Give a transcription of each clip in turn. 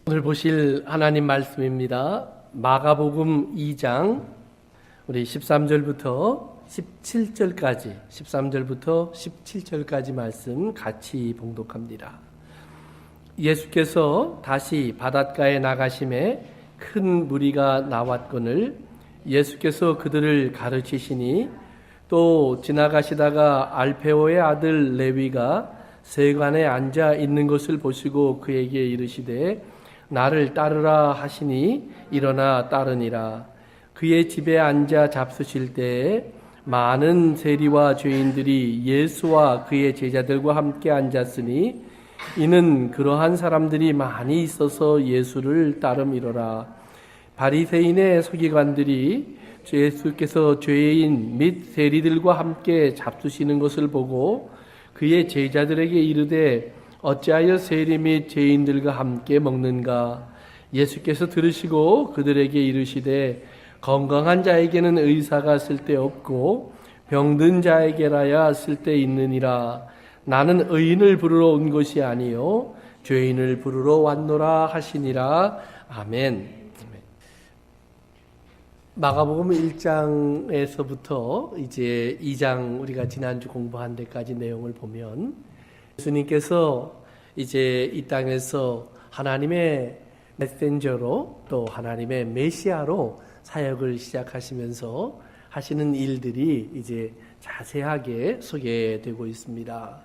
오늘 보실 하나님 말씀입니다. 마가복음 2장 우리 13절부터 17절까지 말씀 같이 봉독합니다. 예수께서 다시 바닷가에 나가심에 큰 무리가 나왔거늘 예수께서 그들을 가르치시니 또 지나가시다가 알페오의 아들 레위가 세관에 앉아 있는 것을 보시고 그에게 이르시되 나를 따르라 하시니 일어나 따르니라. 그의 집에 앉아 잡수실 때에 많은 세리와 죄인들이 예수와 그의 제자들과 함께 앉았으니 이는 그러한 사람들이 많이 있어서 예수를 따름이로라. 바리새인의 서기관들이 예수께서 죄인 및 세리들과 함께 잡수시는 것을 보고 그의 제자들에게 이르되 어찌하여 세리 및 죄인들과 함께 먹는가? 예수께서 들으시고 그들에게 이르시되 건강한 자에게는 의사가 쓸데없고 병든 자에게라야 쓸데있느니라. 나는 의인을 부르러 온 것이 아니요 죄인을 부르러 왔노라 하시니라. 아멘. 마가복음 1장에서부터 이제 2장 우리가 지난주 공부한 데까지 내용을 보면 예수님께서 이제 이 땅에서 하나님의 메신저로 또 하나님의 메시아로 사역을 시작하시면서 하시는 일들이 이제 자세하게 소개되고 있습니다.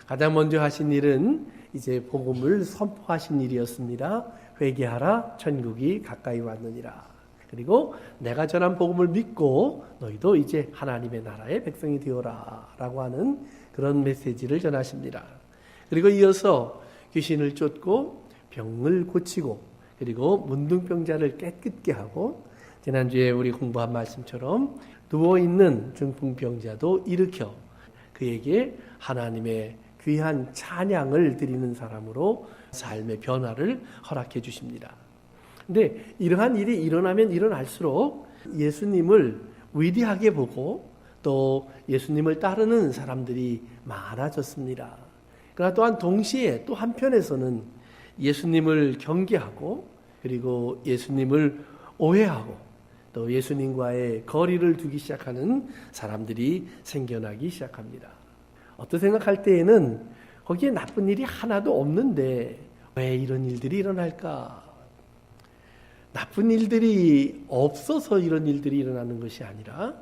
가장 먼저 하신 일은 이제 복음을 선포하신 일이었습니다. 회개하라, 천국이 가까이 왔느니라. 그리고 내가 전한 복음을 믿고 너희도 이제 하나님의 나라의 백성이 되어라 라고 하는 그런 메시지를 전하십니다. 그리고 이어서 귀신을 쫓고 병을 고치고 그리고 문둥병자를 깨끗게 하고 지난주에 우리 공부한 말씀처럼 누워있는 중풍병자도 일으켜 그에게 하나님의 귀한 찬양을 드리는 사람으로 삶의 변화를 허락해 주십니다. 근데 이러한 일이 일어나면 일어날수록 예수님을 위대하게 보고 또 예수님을 따르는 사람들이 많아졌습니다. 그러나 또한 동시에 또 한편에서는 예수님을 경계하고 그리고 예수님을 오해하고 또 예수님과의 거리를 두기 시작하는 사람들이 생겨나기 시작합니다. 어떤 생각할 때에는 거기에 나쁜 일이 하나도 없는데 왜 이런 일들이 일어날까? 나쁜 일들이 없어서 이런 일들이 일어나는 것이 아니라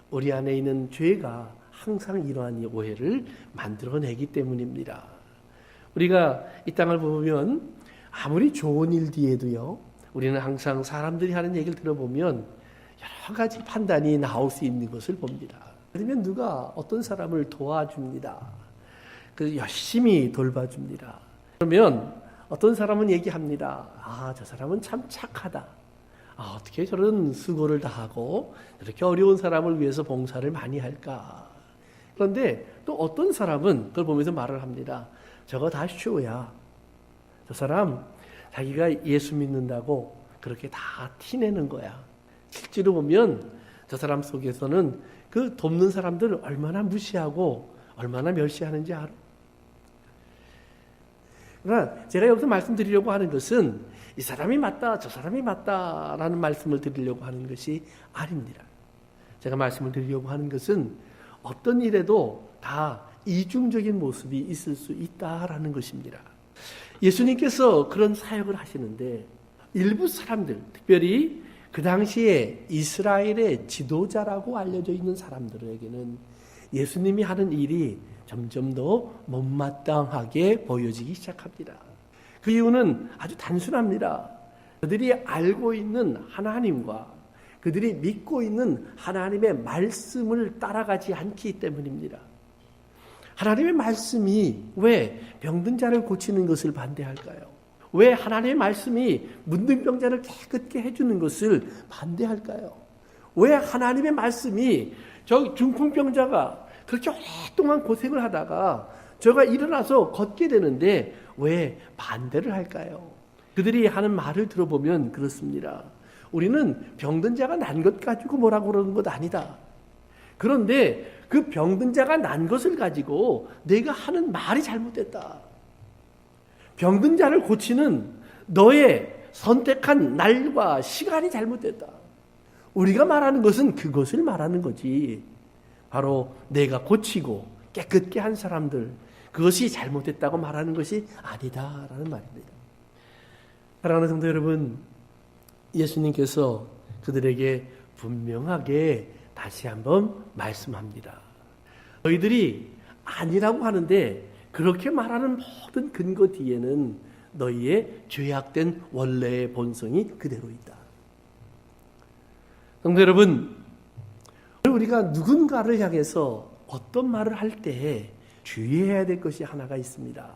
우리 안에 있는 죄가 항상 이러한 오해를 만들어내기 때문입니다. 우리가 이 땅을 보면 아무리 좋은 일 뒤에도요, 우리는 항상 사람들이 하는 얘기를 들어보면 여러 가지 판단이 나올 수 있는 것을 봅니다. 그러면 누가 어떤 사람을 도와줍니다. 그래서 열심히 돌봐줍니다. 그러면 어떤 사람은 얘기합니다. 저 사람은 참 착하다. 어떻게 저런 수고를 다하고 이렇게 어려운 사람을 위해서 봉사를 많이 할까. 그런데 또 어떤 사람은 그걸 보면서 말을 합니다. 저거 다 쇼야. 저 사람 자기가 예수 믿는다고 그렇게 다 티내는 거야. 실제로 보면 저 사람 속에서는 그 돕는 사람들을 얼마나 무시하고 얼마나 멸시하는지 알아. 그러나 제가 여기서 말씀드리려고 하는 것은 이 사람이 맞다, 저 사람이 맞다라는 말씀을 드리려고 하는 것이 아닙니다. 제가 말씀을 드리려고 하는 것은 어떤 일에도 다 이중적인 모습이 있을 수 있다라는 것입니다. 예수님께서 그런 사역을 하시는데 일부 사람들, 특별히 그 당시에 이스라엘의 지도자라고 알려져 있는 사람들에게는 예수님이 하는 일이 점점 더 못마땅하게 보여지기 시작합니다. 그 이유는 아주 단순합니다. 그들이 알고 있는 하나님과 그들이 믿고 있는 하나님의 말씀을 따라가지 않기 때문입니다. 하나님의 말씀이 왜 병든 자를 고치는 것을 반대할까요? 왜 하나님의 말씀이 문둥병자를 깨끗게 해주는 것을 반대할까요? 왜 하나님의 말씀이 저 중풍병자가 그렇게 오랫동안 고생을 하다가 저가 일어나서 걷게 되는데 왜 반대를 할까요? 그들이 하는 말을 들어보면 그렇습니다. 우리는 병든 자가 난 것 가지고 뭐라고 그러는 것 아니다. 그런데 그 병든 자가 난 것을 가지고 내가 하는 말이 잘못됐다. 병든 자를 고치는 너의 선택한 날과 시간이 잘못됐다. 우리가 말하는 것은 그것을 말하는 거지. 바로 내가 고치고 깨끗게 한 사람들, 그것이 잘못됐다고 말하는 것이 아니다라는 말입니다. 사랑하는 성도 여러분, 예수님께서 그들에게 분명하게 다시 한번 말씀합니다. 너희들이 아니라고 하는데 그렇게 말하는 모든 근거 뒤에는 너희의 죄악된 원래의 본성이 그대로 있다. 성도 여러분, 우리가 누군가를 향해서 어떤 말을 할 때 주의해야 될 것이 하나가 있습니다.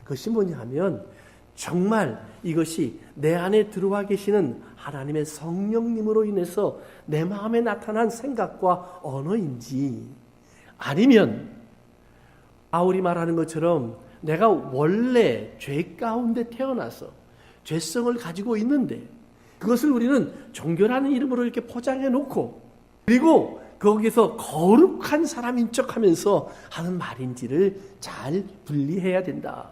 그것이 뭐냐 하면 정말 이것이 내 안에 들어와 계시는 하나님의 성령님으로 인해서 내 마음에 나타난 생각과 언어인지, 아니면 바울이 말하는 것처럼 내가 원래 죄 가운데 태어나서 죄성을 가지고 있는데 그것을 우리는 종교라는 이름으로 이렇게 포장해 놓고 그리고 거기서 거룩한 사람인 척하면서 하는 말인지를 잘 분리해야 된다.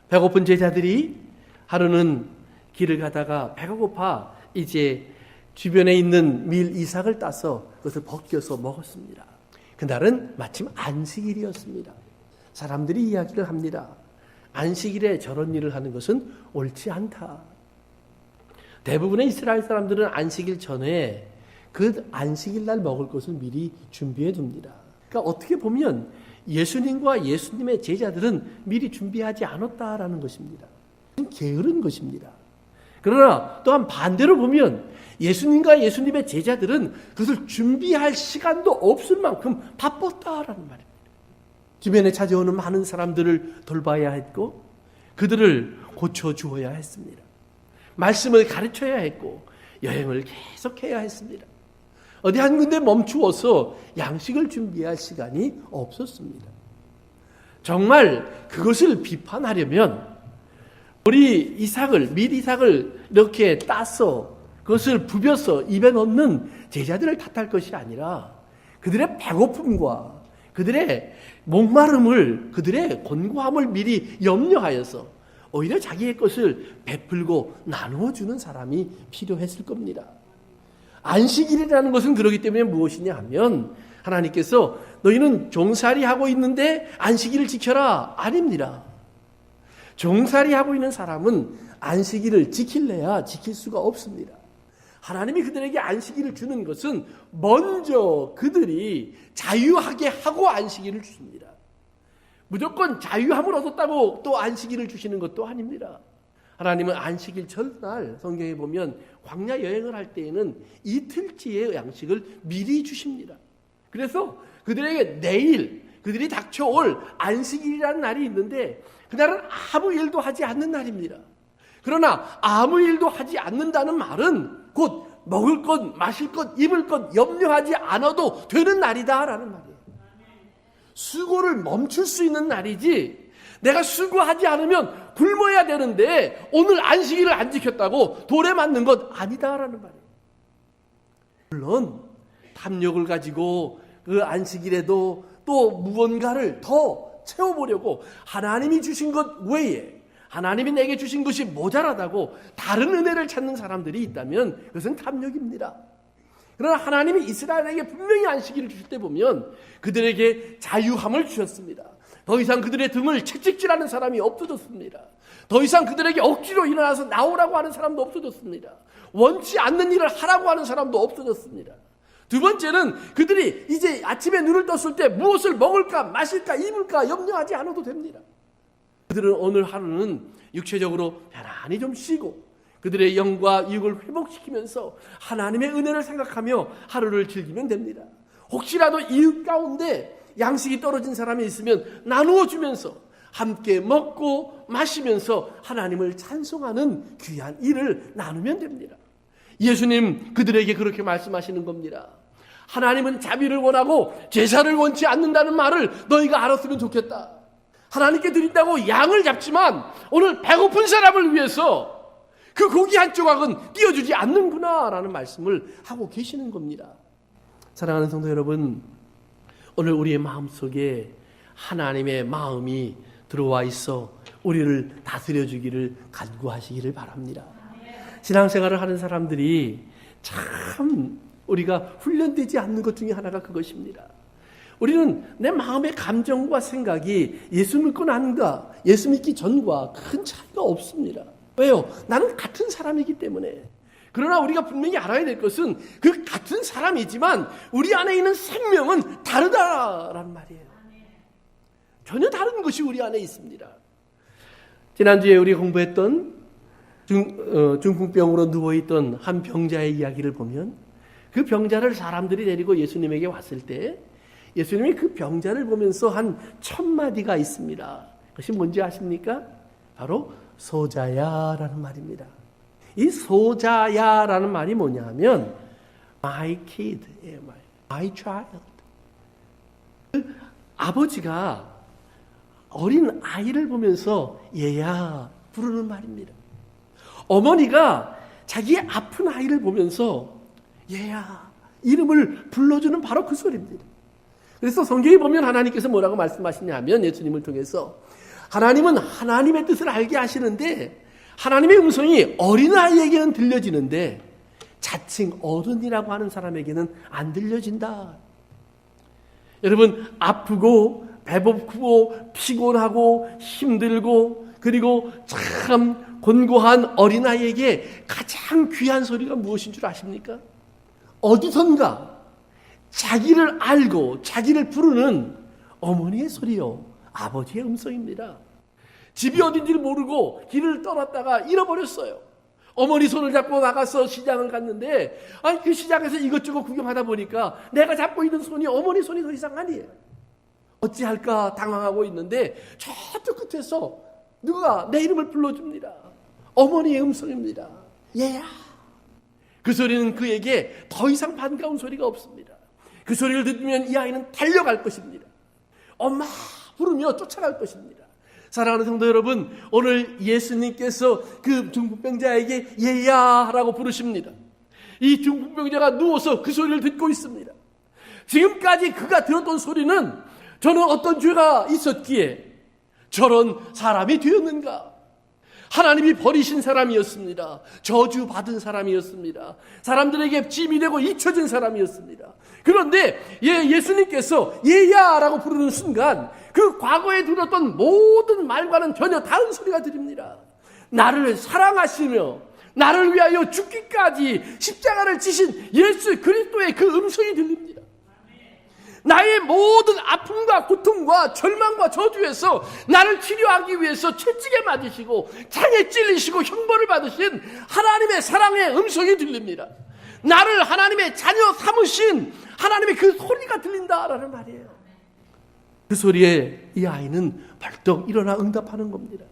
배고픈 제자들이 하루는 길을 가다가 배가 고파 이제 주변에 있는 밀 이삭을 따서 그것을 벗겨서 먹었습니다. 그날은 마침 안식일이었습니다. 사람들이 이야기를 합니다. 안식일에 저런 일을 하는 것은 옳지 않다. 대부분의 이스라엘 사람들은 안식일 전에 그 안식일 날 먹을 것을 미리 준비해 둡니다. 그러니까 어떻게 보면 예수님과 예수님의 제자들은 미리 준비하지 않았다라는 것입니다. 게으른 것입니다. 그러나 또한 반대로 보면 예수님과 예수님의 제자들은 그것을 준비할 시간도 없을 만큼 바빴다라는 말입니다. 주변에 찾아오는 많은 사람들을 돌봐야 했고 그들을 고쳐주어야 했습니다. 말씀을 가르쳐야 했고 여행을 계속해야 했습니다. 어디 한 군데 멈추어서 양식을 준비할 시간이 없었습니다. 정말 그것을 비판하려면 우리 밀 이삭을 이렇게 따서 그것을 부벼서 입에 넣는 제자들을 탓할 것이 아니라 그들의 배고픔과 그들의 목마름을, 그들의 곤고함을 미리 염려하여서 오히려 자기의 것을 베풀고 나누어 주는 사람이 필요했을 겁니다. 안식일이라는 것은 그렇기 때문에 무엇이냐 하면 하나님께서 너희는 종살이 하고 있는데 안식일을 지켜라. 아닙니다. 종살이 하고 있는 사람은 안식일을 지킬래야 지킬 수가 없습니다. 하나님이 그들에게 안식일을 주는 것은 먼저 그들이 자유하게 하고 안식일을 주십니다. 무조건 자유함을 얻었다고 또 안식일을 주시는 것도 아닙니다. 하나님은 안식일 전날 성경에 보면 광야 여행을 할 때에는 이틀치의 양식을 미리 주십니다. 그래서 그들에게 내일 그들이 닥쳐올 안식일이라는 날이 있는데 그날은 아무 일도 하지 않는 날입니다. 그러나 아무 일도 하지 않는다는 말은 곧 먹을 것, 마실 것, 입을 것 염려하지 않아도 되는 날이다라는 말이에요. 수고를 멈출 수 있는 날이지 내가 수고하지 않으면 굶어야 되는데 오늘 안식일을 안 지켰다고 돌에 맞는 것 아니다라는 말이에요. 물론 탐욕을 가지고 그 안식일에도 또 무언가를 더 채워보려고 하나님이 주신 것 외에 하나님이 내게 주신 것이 모자라다고 다른 은혜를 찾는 사람들이 있다면 그것은 탐욕입니다. 그러나 하나님이 이스라엘에게 분명히 안식일을 주실 때 보면 그들에게 자유함을 주셨습니다. 더 이상 그들의 등을 채찍질하는 사람이 없어졌습니다. 더 이상 그들에게 억지로 일어나서 나오라고 하는 사람도 없어졌습니다. 원치 않는 일을 하라고 하는 사람도 없어졌습니다. 두 번째는 그들이 이제 아침에 눈을 떴을 때 무엇을 먹을까 마실까 입을까 염려하지 않아도 됩니다. 그들은 오늘 하루는 육체적으로 편안히 좀 쉬고 그들의 영과 육을 회복시키면서 하나님의 은혜를 생각하며 하루를 즐기면 됩니다. 혹시라도 이웃 가운데 양식이 떨어진 사람이 있으면 나누어 주면서 함께 먹고 마시면서 하나님을 찬송하는 귀한 일을 나누면 됩니다. 예수님 그들에게 그렇게 말씀하시는 겁니다. 하나님은 자비를 원하고 제사를 원치 않는다는 말을 너희가 알았으면 좋겠다. 하나님께 드린다고 양을 잡지만 오늘 배고픈 사람을 위해서 그 고기 한 조각은 띄워주지 않는구나 라는 말씀을 하고 계시는 겁니다. 사랑하는 성도 여러분, 오늘 우리의 마음속에 하나님의 마음이 들어와 있어 우리를 다스려 주기를 간구하시기를 바랍니다. 신앙생활을 하는 사람들이 참 우리가 훈련되지 않는 것 중에 하나가 그것입니다. 우리는 내 마음의 감정과 생각이 예수 믿고 난가, 예수 믿기 전과 큰 차이가 없습니다. 왜요? 나는 같은 사람이기 때문에. 그러나 우리가 분명히 알아야 될 것은 그 같은 사람이지만 우리 안에 있는 생명은 다르다라는 말이에요. 전혀 다른 것이 우리 안에 있습니다. 지난주에 우리 공부했던 중풍병으로 누워있던 한 병자의 이야기를 보면 그 병자를 사람들이 데리고 예수님에게 왔을 때 예수님이 그 병자를 보면서 한 첫 마디가 있습니다. 그것이 뭔지 아십니까? 바로 소자야라는 말입니다. 이 소자야라는 말이 뭐냐면 my kid, my child. 아버지가 어린 아이를 보면서 얘야 부르는 말입니다. 어머니가 자기 아픈 아이를 보면서 얘야 이름을 불러주는 바로 그 소리입니다. 그래서 성경에 보면 하나님께서 뭐라고 말씀하시냐면 예수님을 통해서 하나님은 하나님의 뜻을 알게 하시는데 하나님의 음성이 어린아이에게는 들려지는데 자칭 어른이라고 하는 사람에게는 안 들려진다. 여러분 아프고 배고프고 피곤하고 힘들고 그리고 참 곤고한 어린아이에게 가장 귀한 소리가 무엇인 줄 아십니까? 어디선가 자기를 알고 자기를 부르는 어머니의 소리요, 아버지의 음성입니다. 집이 어딘지를 모르고 길을 떠났다가 잃어버렸어요. 어머니 손을 잡고 나가서 시장을 갔는데 그 시장에서 이것저것 구경하다 보니까 내가 잡고 있는 손이 어머니 손이 더 이상 아니에요. 어찌할까 당황하고 있는데 저쪽 끝에서 누가 내 이름을 불러줍니다. 어머니의 음성입니다. 얘야. 그 소리는 그에게 더 이상 반가운 소리가 없습니다. 그 소리를 들으면 이 아이는 달려갈 것입니다. 엄마 부르며 쫓아갈 것입니다. 사랑하는 성도 여러분, 오늘 예수님께서 그 중풍병자에게 얘야라고 부르십니다. 이 중풍병자가 누워서 그 소리를 듣고 있습니다. 지금까지 그가 들었던 소리는 저는 어떤 죄가 있었기에 저런 사람이 되었는가? 하나님이 버리신 사람이었습니다. 저주받은 사람이었습니다. 사람들에게 짐이 되고 잊혀진 사람이었습니다. 그런데 예수님께서 얘야라고 부르는 순간 그 과거에 들었던 모든 말과는 전혀 다른 소리가 들립니다. 나를 사랑하시며 나를 위하여 죽기까지 십자가를 지신 예수 그리스도의 그 음성이 들립니다. 나의 모든 아픔과 고통과 절망과 저주에서 나를 치료하기 위해서 채찍에 맞으시고 창에 찔리시고 형벌을 받으신 하나님의 사랑의 음성이 들립니다. 나를 하나님의 자녀 삼으신 하나님의 그 소리가 들린다라는 말이에요. 그 소리에 이 아이는 벌떡 일어나 응답하는 겁니다.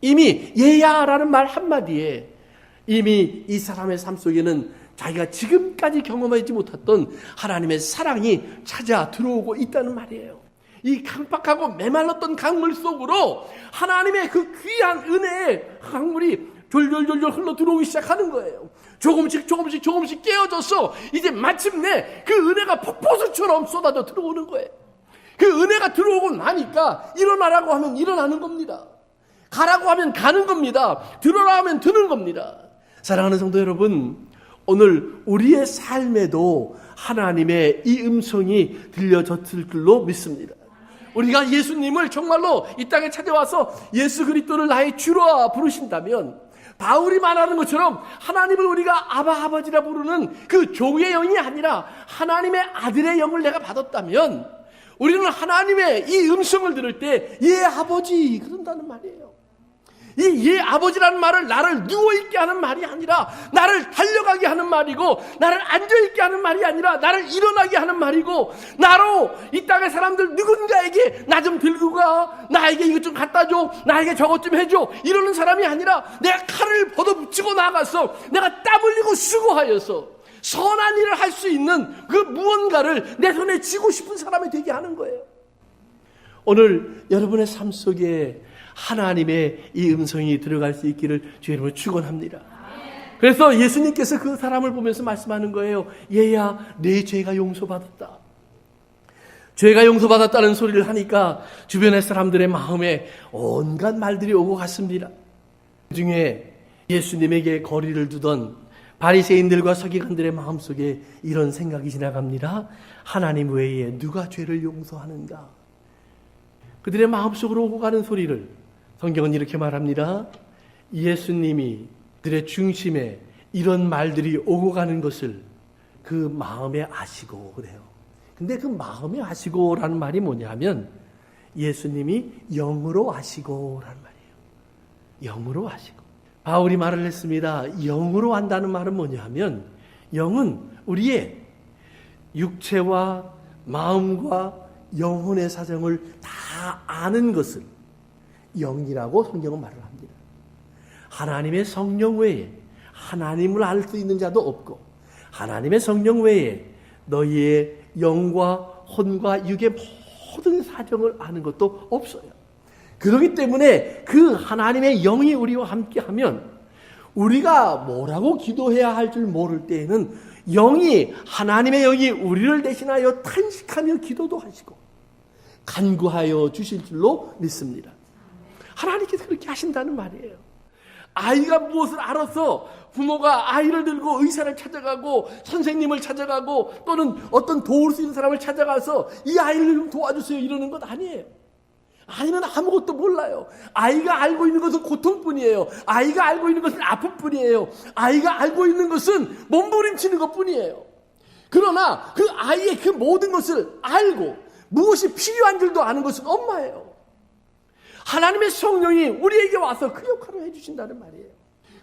이미 얘야라는 말 한마디에 이미 이 사람의 삶 속에는 자기가 지금까지 경험하지 못했던 하나님의 사랑이 찾아 들어오고 있다는 말이에요. 이 강팍하고 메말랐던 강물 속으로 하나님의 그 귀한 은혜의 강물이 졸졸졸졸 흘러 들어오기 시작하는 거예요. 조금씩 깨어져서 이제 마침내 그 은혜가 폭포수처럼 쏟아져 들어오는 거예요. 그 은혜가 들어오고 나니까 일어나라고 하면 일어나는 겁니다. 가라고 하면 가는 겁니다. 들어라 하면 드는 겁니다. 사랑하는 성도 여러분, 오늘 우리의 삶에도 하나님의 이 음성이 들려졌을 줄로 믿습니다. 우리가 예수님을 정말로 이 땅에 찾아와서 예수 그리스도를 나의 주로 부르신다면 바울이 말하는 것처럼 하나님을 우리가 아버지라 부르는 그 종의 영이 아니라 하나님의 아들의 영을 내가 받았다면 우리는 하나님의 이 음성을 들을 때 예 아버지 그런다는 말이에요. 이 예 아버지라는 말을 나를 누워있게 하는 말이 아니라 나를 달려가게 하는 말이고 나를 앉아있게 하는 말이 아니라 나를 일어나게 하는 말이고 나로 이 땅의 사람들 누군가에게 나 좀 들고 가, 나에게 이것 좀 갖다 줘, 나에게 저것 좀 해줘 이러는 사람이 아니라 내가 칼을 걷어붙이고 나가서 내가 땀 흘리고 수고하여서 선한 일을 할 수 있는 그 무언가를 내 손에 쥐고 싶은 사람이 되게 하는 거예요. 오늘 여러분의 삶 속에 하나님의 이 음성이 들어갈 수 있기를 주의 이름으로 축원합니다. 그래서 예수님께서 그 사람을 보면서 말씀하는 거예요. 얘야 내 죄가 용서받았다. 죄가 용서받았다는 소리를 하니까 주변의 사람들의 마음에 온갖 말들이 오고 갔습니다. 그 중에 예수님에게 거리를 두던 바리새인들과 서기관들의 마음속에 이런 생각이 지나갑니다. 하나님 외에 누가 죄를 용서하는가? 그들의 마음속으로 오고 가는 소리를 성경은 이렇게 말합니다. 예수님이 그들의 중심에 이런 말들이 오고 가는 것을 그 마음에 아시고 그래요. 근데 그 마음에 아시고라는 말이 뭐냐면 예수님이 영으로 아시고라는 말이에요. 영으로 아시고. 바울이 말을 했습니다. 영으로 안다는 말은 뭐냐면 영은 우리의 육체와 마음과 영혼의 사정을 다 아는 것을 영이라고 성경은 말을 합니다. 하나님의 성령 외에 하나님을 알 수 있는 자도 없고 하나님의 성령 외에 너희의 영과 혼과 육의 모든 사정을 아는 것도 없어요. 그렇기 때문에 그 하나님의 영이 우리와 함께하면 우리가 뭐라고 기도해야 할 줄 모를 때에는 하나님의 영이 우리를 대신하여 탄식하며 기도도 하시고 간구하여 주실 줄로 믿습니다. 하나님께서 그렇게 하신다는 말이에요. 아이가 무엇을 알아서 부모가 아이를 들고 의사를 찾아가고 선생님을 찾아가고 또는 어떤 도울 수 있는 사람을 찾아가서 이 아이를 좀 도와주세요 이러는 것 아니에요. 아이는 아무것도 몰라요. 아이가 알고 있는 것은 고통뿐이에요. 아이가 알고 있는 것은 아픔뿐이에요. 아이가 알고 있는 것은 몸부림치는 것뿐이에요. 그러나 그 아이의 그 모든 것을 알고 무엇이 필요한 줄도 아는 것은 엄마예요. 하나님의 성령이 우리에게 와서 그 역할을 해주신다는 말이에요.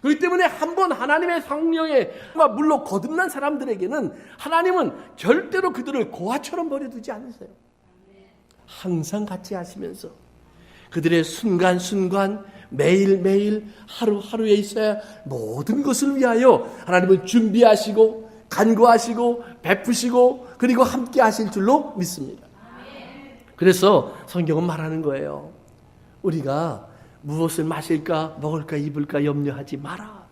그렇기 때문에 한번 하나님의 성령에 물로 거듭난 사람들에게는 하나님은 절대로 그들을 고아처럼 버려두지 않으세요. 항상 같이 하시면서 그들의 순간순간 매일매일 하루하루에 있어야 모든 것을 위하여 하나님은 준비하시고 간구하시고 베푸시고 그리고 함께 하실 줄로 믿습니다. 그래서 성경은 말하는 거예요. 우리가 무엇을 마실까 먹을까 입을까 염려하지 마라.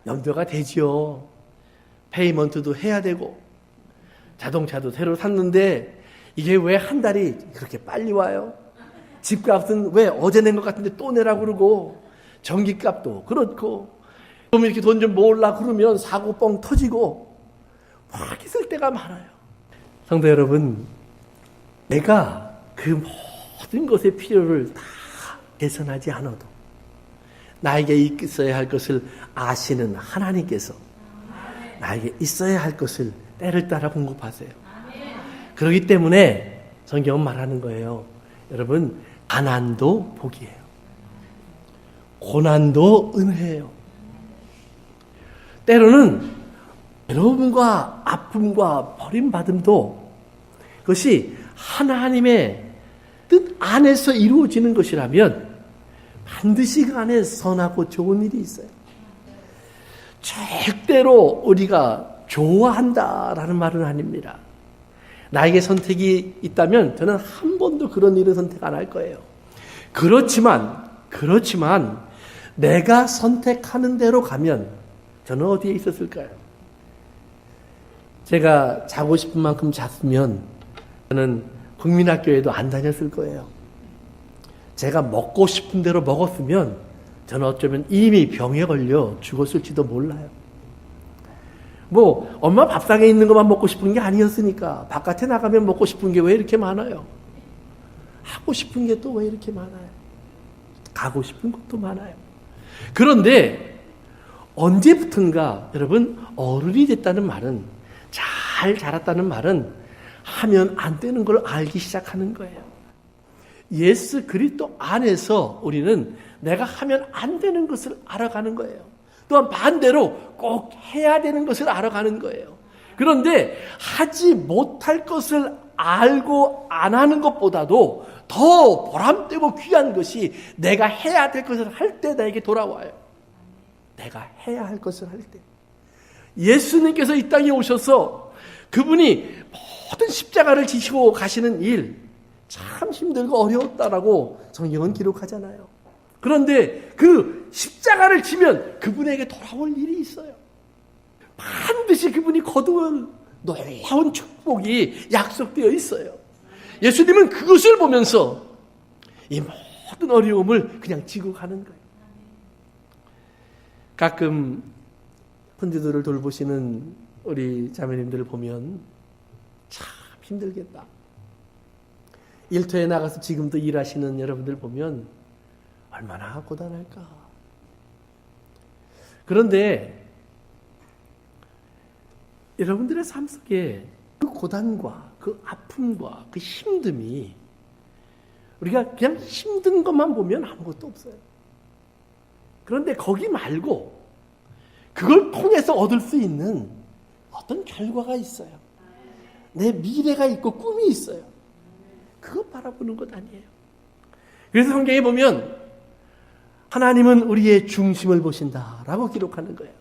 염려가 되지요. 페이먼트도 해야 되고 자동차도 새로 샀는데 이게 왜 한 달이 그렇게 빨리 와요? 집값은 왜 어제 낸 것 같은데 또 내라고 그러고 전기값도 그렇고 좀 이렇게 돈 좀 모으려고 그러면 사고 뻥 터지고 막 있을 때가 많아요. 성도 여러분, 내가 그 모든 것의 필요를 다 계산하지 않아도 나에게 있어야 할 것을 아시는 하나님께서 나에게 있어야 할 것을 때를 따라 공급하세요. 그렇기 때문에 성경은 말하는 거예요. 여러분, 가난도 복이에요. 고난도 은혜예요. 때로는 괴로움과 아픔과 버림받음도 그것이 하나님의 뜻 안에서 이루어지는 것이라면 반드시 그 안에 선하고 좋은 일이 있어요. 절대로 우리가 좋아한다라는 말은 아닙니다. 나에게 선택이 있다면 저는 한 번도 그런 일을 선택 안 할 거예요. 그렇지만 내가 선택하는 대로 가면 저는 어디에 있었을까요? 제가 자고 싶은 만큼 잤으면 저는 국민학교에도 안 다녔을 거예요. 제가 먹고 싶은 대로 먹었으면 저는 어쩌면 이미 병에 걸려 죽었을지도 몰라요. 엄마 밥상에 있는 것만 먹고 싶은 게 아니었으니까 바깥에 나가면 먹고 싶은 게 왜 이렇게 많아요? 하고 싶은 게 또 왜 이렇게 많아요? 가고 싶은 것도 많아요. 그런데 언제부턴가 여러분 어른이 됐다는 말은 잘 자랐다는 말은 하면 안 되는 걸 알기 시작하는 거예요. 예수 그리스도 안에서 우리는 내가 하면 안 되는 것을 알아가는 거예요. 또한 반대로 꼭 해야 되는 것을 알아가는 거예요. 그런데 하지 못할 것을 알고 안 하는 것보다도 더 보람되고 귀한 것이 내가 해야 될 것을 할 때 나에게 돌아와요. 내가 해야 할 것을 할 때. 예수님께서 이 땅에 오셔서 그분이 모든 십자가를 지시고 가시는 일 참 힘들고 어려웠다라고 성경은 기록하잖아요. 그런데 그 십자가를 지면 그분에게 돌아올 일이 있어요. 반드시 그분이 거두어 놀라운 축복이 약속되어 있어요. 예수님은 그것을 보면서 이 모든 어려움을 그냥 지고 가는 거예요. 가끔 손주들을 돌보시는 우리 자매님들을 보면 참 힘들겠다. 일터에 나가서 지금도 일하시는 여러분들 보면 얼마나 고단할까. 그런데 여러분들의 삶 속에 그 고단과 그 아픔과 그 힘듦이 우리가 그냥 힘든 것만 보면 아무것도 없어요. 그런데 거기 말고 그걸 통해서 얻을 수 있는 어떤 결과가 있어요. 내 미래가 있고 꿈이 있어요. 그거 바라보는 것 아니에요. 그래서 성경에 보면 하나님은 우리의 중심을 보신다라고 기록하는 거예요.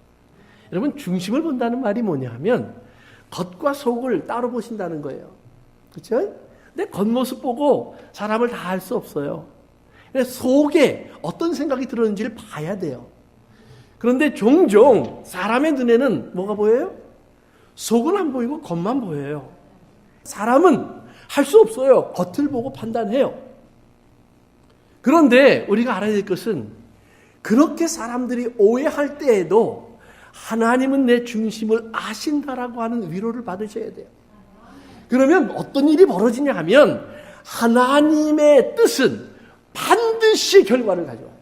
여러분, 중심을 본다는 말이 뭐냐 하면 겉과 속을 따로 보신다는 거예요. 그렇죠? 근데 겉모습 보고 사람을 다 알 수 없어요. 속에 어떤 생각이 들었는지를 봐야 돼요. 그런데 종종 사람의 눈에는 뭐가 보여요? 속은 안 보이고 겉만 보여요. 사람은 할 수 없어요. 겉을 보고 판단해요. 그런데 우리가 알아야 될 것은 그렇게 사람들이 오해할 때에도 하나님은 내 중심을 아신다라고 하는 위로를 받으셔야 돼요. 그러면 어떤 일이 벌어지냐 하면 하나님의 뜻은 반드시 결과를 가져와요.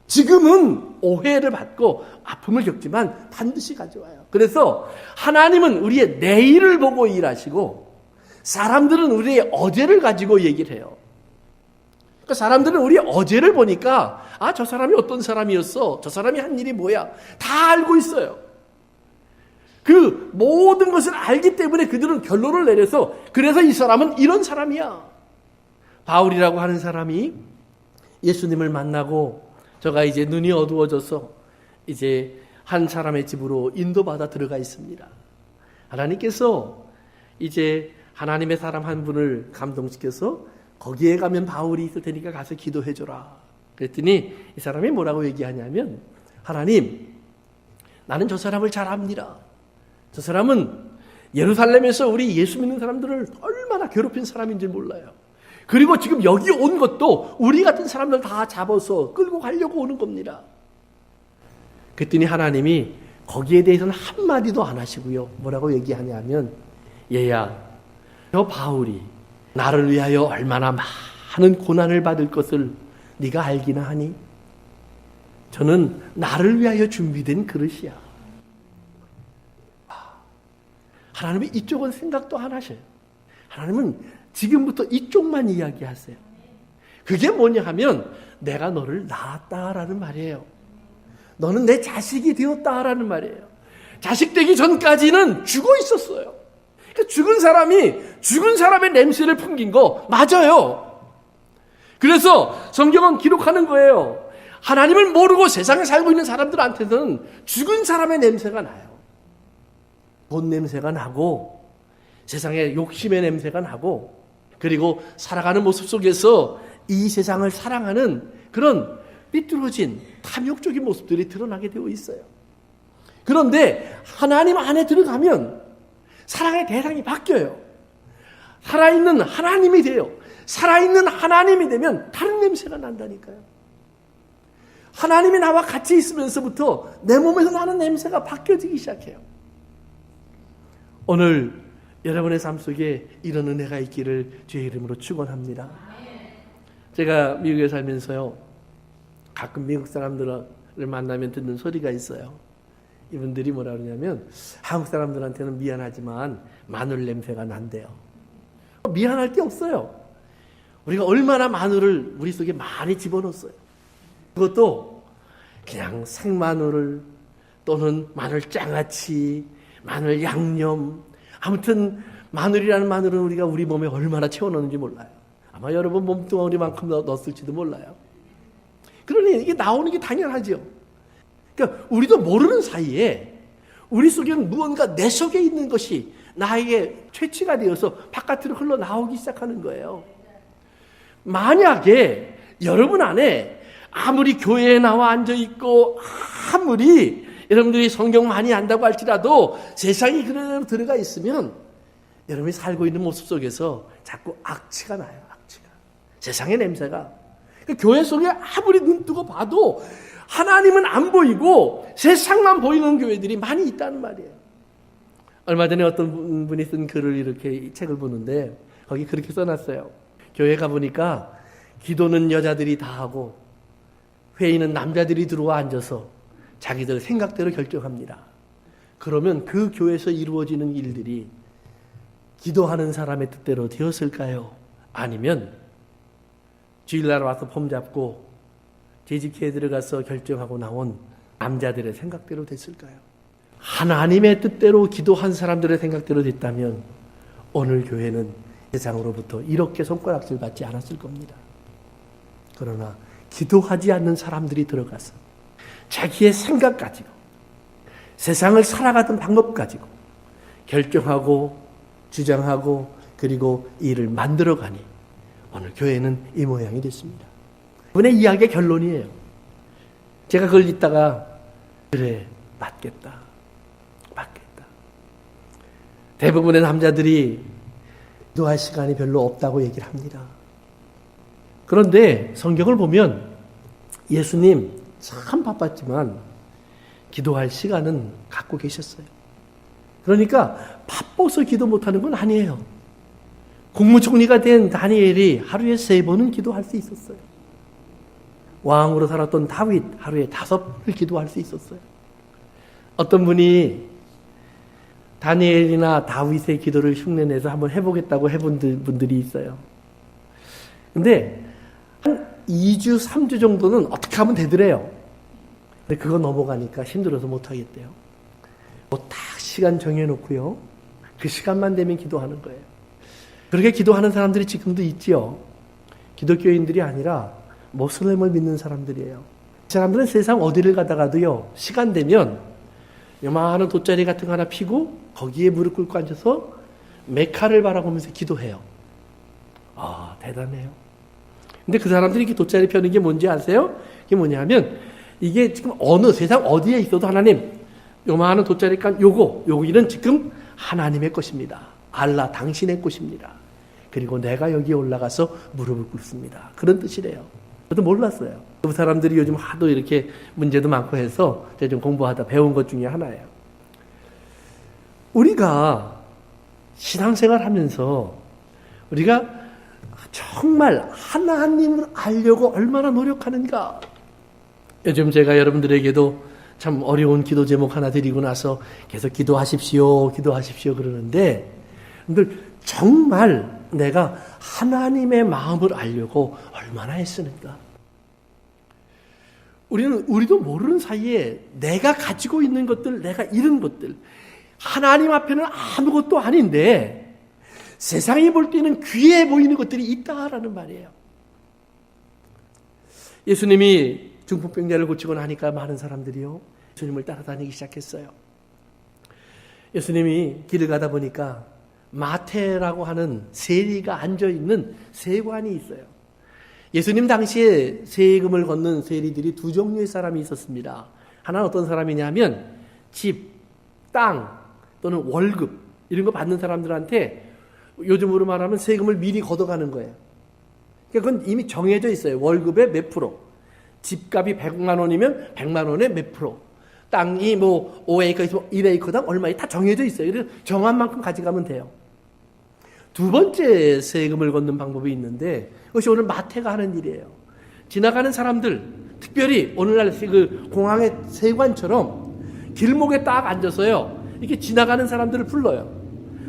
지금은 오해를 받고 아픔을 겪지만 반드시 가져와요. 그래서 하나님은 우리의 내일을 보고 일하시고 사람들은 우리의 어제를 가지고 얘기를 해요. 그러니까 사람들은 우리의 어제를 보니까 아, 저 사람이 어떤 사람이었어? 저 사람이 한 일이 뭐야? 다 알고 있어요. 그 모든 것을 알기 때문에 그들은 결론을 내려서 그래서 이 사람은 이런 사람이야. 바울이라고 하는 사람이 예수님을 만나고 저가 이제 눈이 어두워져서 이제 한 사람의 집으로 인도받아 들어가 있습니다. 하나님께서 이제 하나님의 사람 한 분을 감동시켜서 거기에 가면 바울이 있을 테니까 가서 기도해줘라. 그랬더니 이 사람이 뭐라고 얘기하냐면 하나님, 나는 저 사람을 잘 압니다. 저 사람은 예루살렘에서 우리 예수 믿는 사람들을 얼마나 괴롭힌 사람인지 몰라요. 그리고 지금 여기 온 것도 우리 같은 사람들 다 잡아서 끌고 가려고 오는 겁니다. 그랬더니 하나님이 거기에 대해서는 한마디도 안 하시고요. 뭐라고 얘기하냐면 얘야, 저 바울이 나를 위하여 얼마나 많은 고난을 받을 것을 네가 알기나 하니? 저는 나를 위하여 준비된 그릇이야. 하나님은 이쪽은 생각도 안 하셔요. 하나님은 지금부터 이쪽만 이야기하세요. 그게 뭐냐 하면 내가 너를 낳았다라는 말이에요. 너는 내 자식이 되었다라는 말이에요. 자식 되기 전까지는 죽어 있었어요. 그러니까 죽은 사람의 냄새를 풍긴 거 맞아요. 그래서 성경은 기록하는 거예요. 하나님을 모르고 세상에 살고 있는 사람들한테는 죽은 사람의 냄새가 나요. 돈 냄새가 나고 세상에 욕심의 냄새가 나고 그리고 살아가는 모습 속에서 이 세상을 사랑하는 그런 삐뚤어진 탐욕적인 모습들이 드러나게 되어 있어요. 그런데 하나님 안에 들어가면 사랑의 대상이 바뀌어요. 살아있는 하나님이 돼요. 살아있는 하나님이 되면 다른 냄새가 난다니까요. 하나님이 나와 같이 있으면서부터 내 몸에서 나는 냄새가 바뀌어지기 시작해요. 오늘 여러분의 삶 속에 이런 은혜가 있기를 주의 이름으로 축원합니다. 제가 미국에 살면서요, 가끔 미국 사람들을 만나면 듣는 소리가 있어요. 이분들이 뭐라 그러냐면 한국 사람들한테는 미안하지만 마늘 냄새가 난대요. 미안할 게 없어요. 우리가 얼마나 마늘을 우리 속에 많이 집어넣었어요. 그것도 그냥 생마늘을 또는 마늘 장아찌, 마늘 양념, 아무튼 마늘이라는 마늘은 우리가 우리 몸에 얼마나 채워넣는지 몰라요. 아마 여러분 몸뚱어리만큼 넣었을지도 몰라요. 그러니 이게 나오는 게 당연하죠. 그러니까 우리도 모르는 사이에 우리 속에는 무언가 내 속에 있는 것이 나에게 채취가 되어서 바깥으로 흘러나오기 시작하는 거예요. 만약에 여러분 안에 아무리 교회에 나와 앉아있고 아무리 여러분들이 성경 많이 안다고 할지라도 세상이 그대로 들어가 있으면 여러분이 살고 있는 모습 속에서 자꾸 악취가 나요. 악취가. 세상의 냄새가. 교회 속에 아무리 눈 뜨고 봐도 하나님은 안 보이고 세상만 보이는 교회들이 많이 있다는 말이에요. 얼마 전에 어떤 분이 쓴 글을 이렇게 책을 보는데 거기 그렇게 써놨어요. 교회 가보니까 기도는 여자들이 다 하고 회의는 남자들이 들어와 앉아서 자기들 생각대로 결정합니다. 그러면 그 교회에서 이루어지는 일들이 기도하는 사람의 뜻대로 되었을까요? 아니면 주일날 와서 폼 잡고 재직회에 들어가서 결정하고 나온 남자들의 생각대로 됐을까요? 하나님의 뜻대로 기도한 사람들의 생각대로 됐다면 오늘 교회는 세상으로부터 이렇게 손가락질 받지 않았을 겁니다. 그러나 기도하지 않는 사람들이 들어가서 자기의 생각 가지고 세상을 살아가던 방법 가지고 결정하고 주장하고 그리고 일을 만들어가니 오늘 교회는 이 모양이 됐습니다. 이번에 이야기의 결론이에요. 제가 그걸 읽다가 그래 맞겠다. 대부분의 남자들이 기도할 시간이 별로 없다고 얘기를 합니다. 그런데 성경을 보면 예수님 참 바빴지만 기도할 시간은 갖고 계셨어요. 그러니까 바빠서 기도 못하는 건 아니에요. 국무총리가 된 다니엘이 하루에 3번은 기도할 수 있었어요. 왕으로 살았던 다윗 하루에 5번을 기도할 수 있었어요. 어떤 분이 다니엘이나 다윗의 기도를 흉내내서 한번 해보겠다고 해본 분들이 있어요. 근데 한 2주, 3주 정도는 어떻게 하면 되더래요. 근데 그거 넘어가니까 힘들어서 못하겠대요. 딱 시간 정해놓고요. 그 시간만 되면 기도하는 거예요. 그렇게 기도하는 사람들이 지금도 있지요. 기독교인들이 아니라 모슬렘을 믿는 사람들이에요. 이 사람들은 세상 어디를 가다가도요. 시간 되면 요만한 돗자리 같은 거 하나 피고 거기에 무릎 꿇고 앉아서 메카를 바라보면서 기도해요. 아, 대단해요. 근데 그 사람들이 이렇게 돗자리 펴는 게 뭔지 아세요? 이게 뭐냐면 이게 지금 어느 세상 어디에 있어도 하나님 요만한 돗자리 깐 여기는 지금 하나님의 것입니다. 알라 당신의 것입니다. 그리고 내가 여기에 올라가서 무릎을 꿇습니다. 그런 뜻이래요. 저도 몰랐어요. 그 사람들이 요즘 하도 이렇게 문제도 많고 해서 제가 좀 공부하다 배운 것 중에 하나예요. 우리가 신앙생활 하면서 우리가 정말 하나님을 알려고 얼마나 노력하는가. 요즘 제가 여러분들에게도 참 어려운 기도 제목 하나 드리고 나서 계속 기도하십시오 그러는데 여러분들 정말 내가 하나님의 마음을 알려고 얼마나 애쓰는가. 우리도 모르는 사이에 내가 가지고 있는 것들, 내가 잃은 것들, 하나님 앞에는 아무것도 아닌데 세상이 볼 때는 귀해 보이는 것들이 있다라는 말이에요. 예수님이 중풍병자를 고치고 나니까 많은 사람들이요, 예수님을 따라다니기 시작했어요. 예수님이 길을 가다 보니까 마태라고 하는 세리가 앉아있는 세관이 있어요. 예수님 당시에 세금을 걷는 세리들이 두 종류의 사람이 있었습니다. 하나는 어떤 사람이냐면 집, 땅 또는 월급 이런 거 받는 사람들한테 요즘으로 말하면 세금을 미리 걷어가는 거예요. 그건 이미 정해져 있어요. 월급의 몇 프로. 집값이 100만 원이면 100만 원의 몇 프로. 땅이 뭐 5에이커 있으면 1에이커당 얼마에 다 정해져 있어요. 그래서 정한 만큼 가져가면 돼요. 두 번째 세금을 걷는 방법이 있는데 그것이 오늘 마태가 하는 일이에요. 지나가는 사람들, 특별히 오늘날 그 공항의 세관처럼 길목에 딱 앉아서요. 이렇게 지나가는 사람들을 불러요.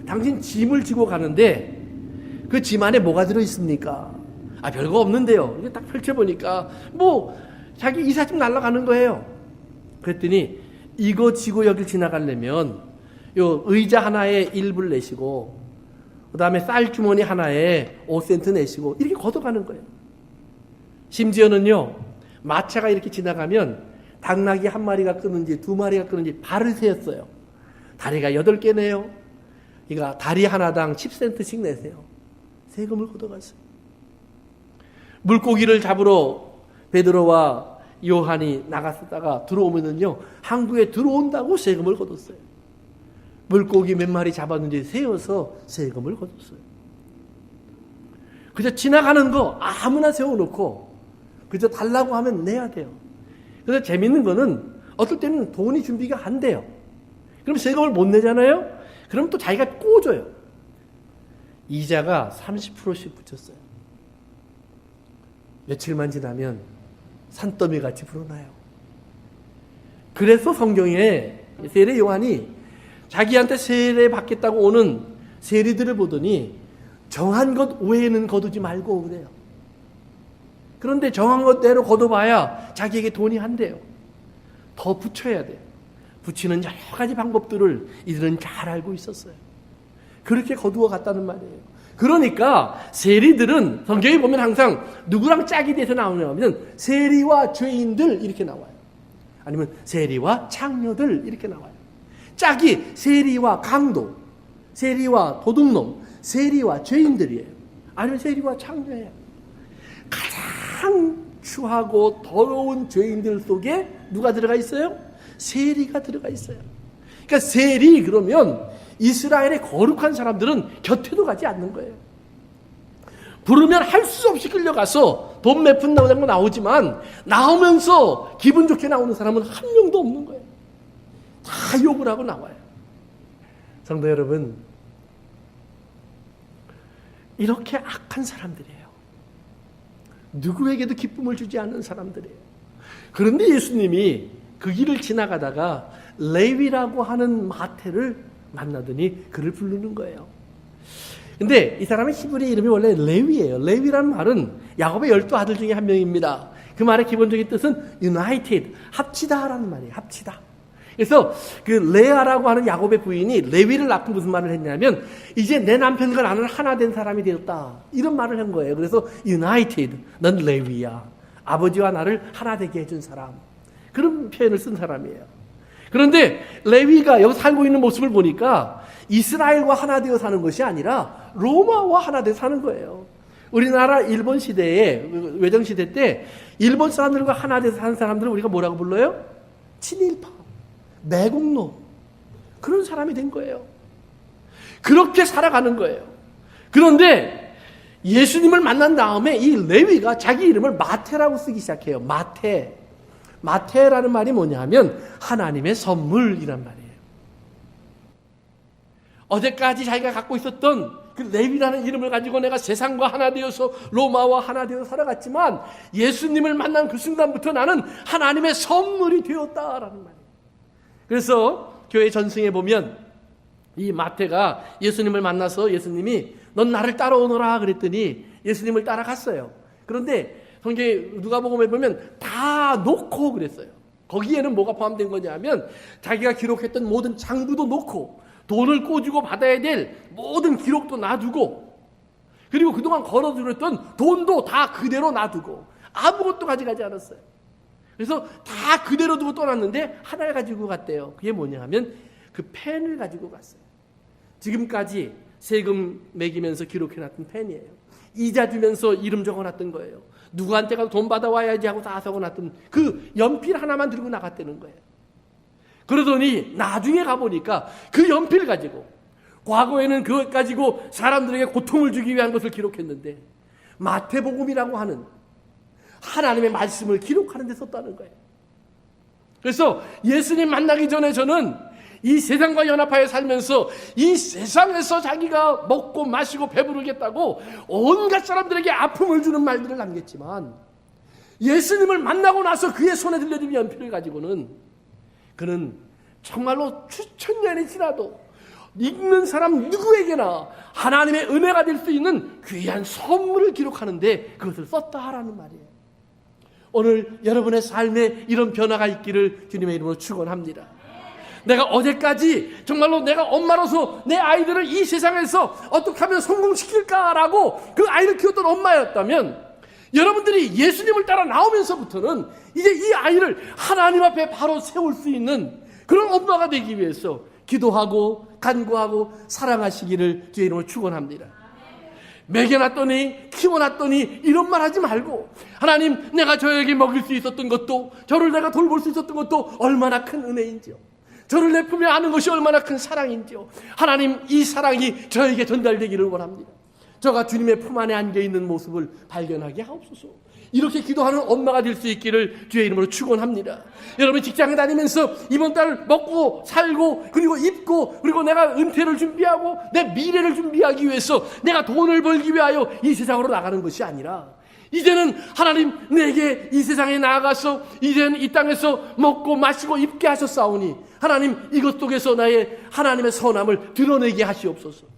당신 짐을 지고 가는데 그 짐 안에 뭐가 들어있습니까? 아, 별거 없는데요. 이게 딱 펼쳐보니까 뭐 자기 이삿짐 날아가는 거예요. 그랬더니 이거 지고 여길 지나가려면 요 의자 하나에 1불 내시고 그 다음에 쌀 주머니 하나에 5센트 내시고 이렇게 걷어가는 거예요. 심지어는요, 마차가 이렇게 지나가면 당나귀 한 마리가 끄는지 두 마리가 끄는지 발을 세었어요. 다리가 8개네요. 그러니까 다리 하나당 10센트씩 내세요. 세금을 걷어갔어요. 물고기를 잡으러 베드로와 요한이 나갔다가 들어오면은요, 항구에 들어온다고 세금을 걷었어요. 물고기 몇 마리 잡았는지 세어서 세금을 걷었어요. 그저 지나가는 거 아무나 세워놓고 그저 달라고 하면 내야 돼요. 그래서 재밌는 거는 어떨 때는 돈이 준비가 안 돼요. 그럼 세금을 못 내잖아요. 그럼 또 자기가 꿔줘요. 이자가 30%씩 붙였어요. 며칠만 지나면 산더미 같이 불어나요. 그래서 성경에 세례 요한이 자기한테 세례 받겠다고 오는 세리들을 보더니 정한 것 외에는 거두지 말고 그래요. 그런데 정한 것대로 거둬봐야 자기에게 돈이 한대요. 더 붙여야 돼요. 붙이는 여러 가지 방법들을 이들은 잘 알고 있었어요. 그렇게 거두어 갔다는 말이에요. 그러니까 세리들은 성경에 보면 항상 누구랑 짝이 돼서 나오냐면 세리와 죄인들 이렇게 나와요. 아니면 세리와 창녀들 이렇게 나와요. 짝이 세리와 강도, 세리와 도둑놈, 세리와 죄인들이에요. 아니면 세리와 창녀예요. 가장 추하고 더러운 죄인들 속에 누가 들어가 있어요? 세리가 들어가 있어요. 그러니까 세리 그러면 이스라엘의 거룩한 사람들은 곁에도 가지 않는 거예요. 부르면 할 수 없이 끌려가서 돈 몇 푼 나오는 거 나오지만 나오면서 기분 좋게 나오는 사람은 한 명도 없는 거예요. 다 욕을 하고 나와요. 성도 여러분, 이렇게 악한 사람들이에요. 누구에게도 기쁨을 주지 않는 사람들이에요. 그런데 예수님이 그 길을 지나가다가 레위라고 하는 마태를 만나더니 그를 부르는 거예요. 근데 이 사람의 히브리 이름이 원래 레위예요. 레위라는 말은 야곱의 12아들 중에 한 명입니다. 그 말의 기본적인 뜻은 united, 합치다라는 말이에요. 합치다. 그래서 그 레아라고 하는 야곱의 부인이 레위를 낳고 무슨 말을 했냐면 이제 내 남편과 나는 하나 된 사람이 되었다. 이런 말을 한 거예요. 그래서 united, 넌 레위야. 아버지와 나를 하나 되게 해준 사람. 그런 표현을 쓴 사람이에요. 그런데 레위가 여기 살고 있는 모습을 보니까 이스라엘과 하나 되어 사는 것이 아니라 로마와 하나 되어 사는 거예요. 우리나라 일본 시대에 외정 시대 때 일본 사람들과 하나 되어 사는 사람들을 우리가 뭐라고 불러요? 친일파, 매국노, 그런 사람이 된 거예요. 그렇게 살아가는 거예요. 그런데 예수님을 만난 다음에 이 레위가 자기 이름을 마태라고 쓰기 시작해요. 마태. 마태라는 말이 뭐냐면 하나님의 선물이란 말이에요. 어제까지 자기가 갖고 있었던 그 레위라는 이름을 가지고 내가 세상과 하나 되어서 로마와 하나 되어 살아갔지만 예수님을 만난 그 순간부터 나는 하나님의 선물이 되었다라는 말이에요. 그래서 교회 전승에 보면 이 마태가 예수님을 만나서 예수님이 넌 나를 따라오너라 그랬더니 예수님을 따라갔어요. 그런데 성경에 누가복음에 보면 다 놓고 그랬어요. 거기에는 뭐가 포함된 거냐면 자기가 기록했던 모든 장부도 놓고 돈을 꿔주고 받아야 될 모든 기록도 놔두고 그리고 그동안 걸어들였던 돈도 다 그대로 놔두고 아무것도 가져가지 않았어요. 그래서 다 그대로 두고 떠났는데 하나를 가지고 갔대요. 그게 뭐냐 하면 그 펜을 가지고 갔어요. 지금까지 세금 매기면서 기록해놨던 펜이에요. 이자 주면서 이름 적어놨던 거예요. 누구한테 가서 돈 받아와야지 하고 다 적어놨던 그 연필 하나만 들고 나갔다는 거예요. 그러더니 나중에 가보니까 그 연필 가지고 과거에는 그것 가지고 사람들에게 고통을 주기 위한 것을 기록했는데 마태복음이라고 하는 하나님의 말씀을 기록하는 데 썼다는 거예요. 그래서 예수님 만나기 전에 저는 이 세상과 연합하여 살면서 이 세상에서 자기가 먹고 마시고 배부르겠다고 온갖 사람들에게 아픔을 주는 말들을 남겼지만 예수님을 만나고 나서 그의 손에 들려진 연필을 가지고는 그는 정말로 수천 년이 지나도 읽는 사람 누구에게나 하나님의 은혜가 될 수 있는 귀한 선물을 기록하는데 그것을 썼다 하라는 말이에요. 오늘 여러분의 삶에 이런 변화가 있기를 주님의 이름으로 축원합니다. 내가 어제까지 정말로 내가 엄마로서 내 아이들을 이 세상에서 어떻게 하면 성공시킬까라고 그 아이를 키웠던 엄마였다면 여러분들이 예수님을 따라 나오면서부터는 이제 이 아이를 하나님 앞에 바로 세울 수 있는 그런 엄마가 되기 위해서 기도하고 간구하고 사랑하시기를 주의 이름으로 축원합니다. 먹여놨더니 키워놨더니 이런 말 하지 말고, 하나님, 내가 저에게 먹일 수 있었던 것도, 저를 내가 돌볼 수 있었던 것도 얼마나 큰 은혜인지요. 저를 내 품에 안은 것이 얼마나 큰 사랑인지요. 하나님, 이 사랑이 저에게 전달되기를 원합니다. 저가 주님의 품 안에 안겨있는 모습을 발견하게 하옵소서. 이렇게 기도하는 엄마가 될 수 있기를 주의 이름으로 축원합니다. 여러분, 직장에 다니면서 이번 달 먹고 살고 그리고 입고 그리고 내가 은퇴를 준비하고 내 미래를 준비하기 위해서 내가 돈을 벌기 위하여 이 세상으로 나가는 것이 아니라, 이제는 하나님 내게 이 세상에 나아가서 이제는 이 땅에서 먹고 마시고 입게 하셨사오니, 하나님 이것 속에서 나의 하나님의 선함을 드러내게 하시옵소서.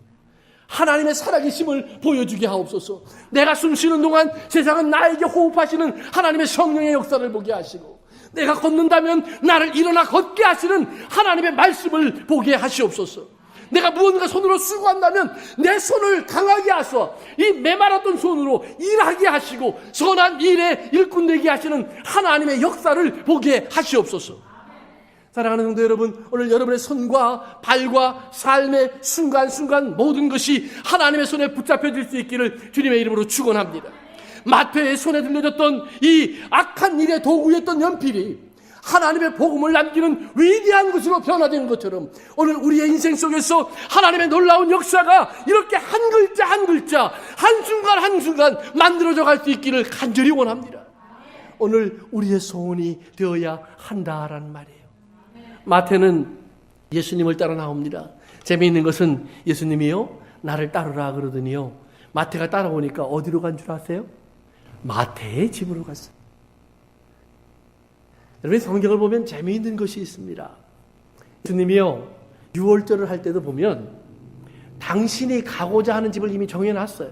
하나님의 살아계심을 보여주게 하옵소서. 내가 숨쉬는 동안 세상은 나에게 호흡하시는 하나님의 성령의 역사를 보게 하시고, 내가 걷는다면 나를 일어나 걷게 하시는 하나님의 말씀을 보게 하시옵소서. 내가 무언가 손으로 수고한다면 내 손을 강하게 하셔 이 메말랐던 손으로 일하게 하시고 선한 일에 일꾼 되게 하시는 하나님의 역사를 보게 하시옵소서. 사랑하는 성도 여러분, 오늘 여러분의 손과 발과 삶의 순간순간 모든 것이 하나님의 손에 붙잡혀질 수 있기를 주님의 이름으로 축원합니다. 마태의 손에 들려졌던 이 악한 일의 도구였던 연필이 하나님의 복음을 남기는 위대한 것으로 변화된 것처럼, 오늘 우리의 인생 속에서 하나님의 놀라운 역사가 이렇게 한 글자 한 글자, 한순간 한순간 만들어져 갈 수 있기를 간절히 원합니다. 오늘 우리의 소원이 되어야 한다라는 말이에요. 마태는 예수님을 따라 나옵니다. 재미있는 것은 예수님이요, 나를 따르라 그러더니요, 마태가 따라오니까 어디로 간 줄 아세요? 마태의 집으로 갔어요. 여러분, 성경을 보면 재미있는 것이 있습니다. 예수님이요, 유월절을 할 때도 보면 당신이 가고자 하는 집을 이미 정해놨어요.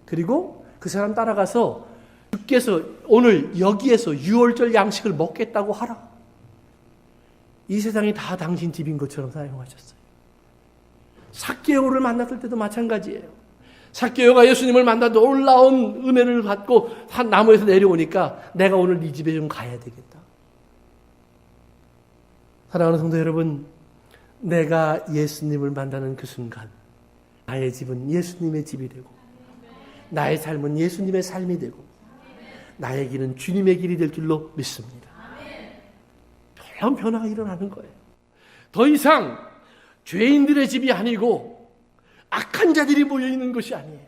그리고 그 사람 따라가서 주께서 오늘 여기에서 유월절 양식을 먹겠다고 하라. 이 세상이 다 당신 집인 것처럼 사용하셨어요. 삭개오를 만났을 때도 마찬가지예요. 삭개오가 예수님을 만나 놀라운 은혜를 받고 한 나무에서 내려오니까 내가 오늘 네 집에 좀 가야 되겠다. 사랑하는 성도 여러분, 내가 예수님을 만나는 그 순간 나의 집은 예수님의 집이 되고, 나의 삶은 예수님의 삶이 되고, 나의 길은 주님의 길이 될 줄로 믿습니다. 놀라운 변화가 일어나는 거예요. 더 이상 죄인들의 집이 아니고 악한 자들이 모여있는 것이 아니에요.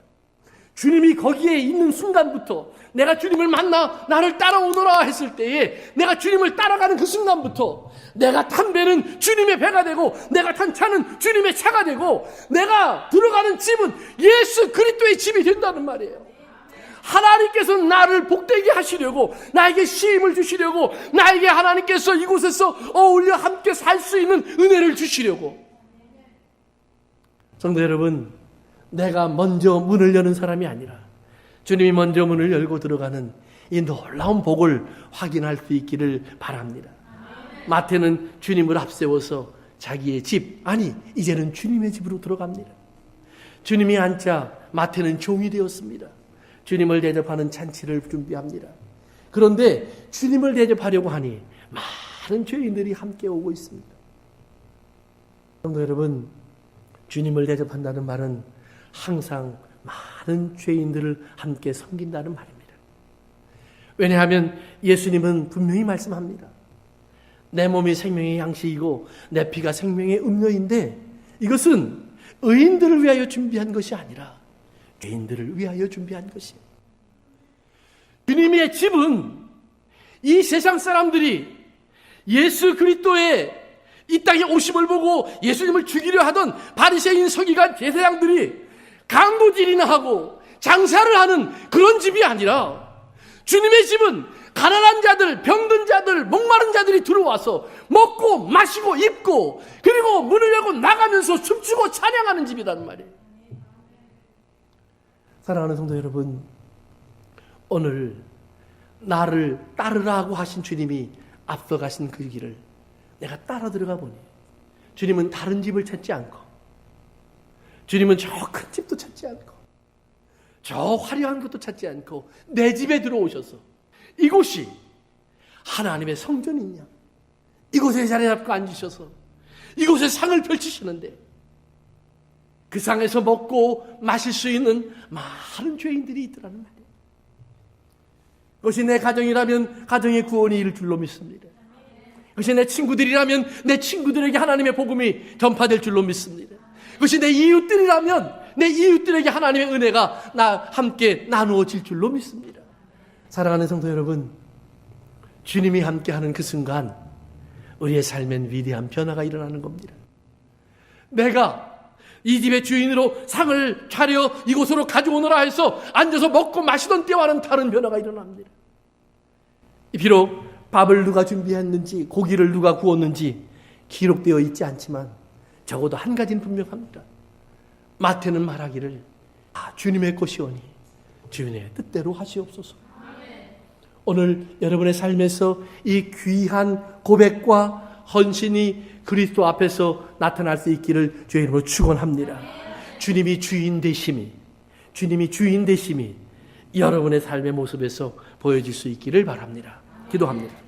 주님이 거기에 있는 순간부터, 내가 주님을 만나 나를 따라오너라 했을 때에 내가 주님을 따라가는 그 순간부터 내가 탄 배는 주님의 배가 되고, 내가 탄 차는 주님의 차가 되고, 내가 들어가는 집은 예수 그리스도의 집이 된다는 말이에요. 하나님께서 나를 복되게 하시려고, 나에게 시임을 주시려고, 나에게 하나님께서 이곳에서 어울려 함께 살 수 있는 은혜를 주시려고. 성도 여러분, 내가 먼저 문을 여는 사람이 아니라 주님이 먼저 문을 열고 들어가는 이 놀라운 복을 확인할 수 있기를 바랍니다. 마태는 주님을 앞세워서 자기의 집, 아니 이제는 주님의 집으로 들어갑니다. 주님이 앉자 마태는 종이 되었습니다. 주님을 대접하는 잔치를 준비합니다. 그런데 주님을 대접하려고 하니 많은 죄인들이 함께 오고 있습니다. 성도 여러분, 주님을 대접한다는 말은 항상 많은 죄인들을 함께 섬긴다는 말입니다. 왜냐하면 예수님은 분명히 말씀합니다. 내 몸이 생명의 양식이고 내 피가 생명의 음료인데, 이것은 의인들을 위하여 준비한 것이 아니라 죄인들을 위하여 준비한 것이에요. 주님의 집은 이 세상 사람들이 예수 그리스도의 이 땅에 오심을 보고 예수님을 죽이려 하던 바리새인 서기관 제사장들이 강도질이나 하고 장사를 하는 그런 집이 아니라, 주님의 집은 가난한 자들, 병든 자들, 목마른 자들이 들어와서 먹고 마시고 입고 그리고 문을 열고 나가면서 춤추고 찬양하는 집이란 말이에요. 사랑하는 성도 여러분, 오늘 나를 따르라고 하신 주님이 앞서가신 그 길을 내가 따라 들어가 보니, 주님은 다른 집을 찾지 않고, 주님은 저 큰 집도 찾지 않고, 저 화려한 것도 찾지 않고 내 집에 들어오셔서 이곳이 하나님의 성전이냐, 이곳에 자리 잡고 앉으셔서 이곳에 상을 펼치시는데, 그 상에서 먹고 마실 수 있는 많은 죄인들이 있더라는 말이에요. 그것이 내 가정이라면 가정의 구원이 이를 줄로 믿습니다. 그것이 내 친구들이라면 내 친구들에게 하나님의 복음이 전파될 줄로 믿습니다. 그것이 내 이웃들이라면 내 이웃들에게 하나님의 은혜가 함께 나누어질 줄로 믿습니다. 사랑하는 성도 여러분, 주님이 함께하는 그 순간 우리의 삶엔 위대한 변화가 일어나는 겁니다. 내가 이 집의 주인으로 상을 차려 이곳으로 가져오너라 해서 앉아서 먹고 마시던 때와는 다른 변화가 일어납니다. 비록 밥을 누가 준비했는지 고기를 누가 구웠는지 기록되어 있지 않지만 적어도 한 가지는 분명합니다. 마태는 말하기를 주님의 것이오니 주님의 뜻대로 하시옵소서. 오늘 여러분의 삶에서 이 귀한 고백과 헌신이 그리스도 앞에서 나타날 수 있기를 주의 이름으로 축원합니다. 주님이 주인 되심이 여러분의 삶의 모습에서 보여질 수 있기를 바랍니다. 기도합니다.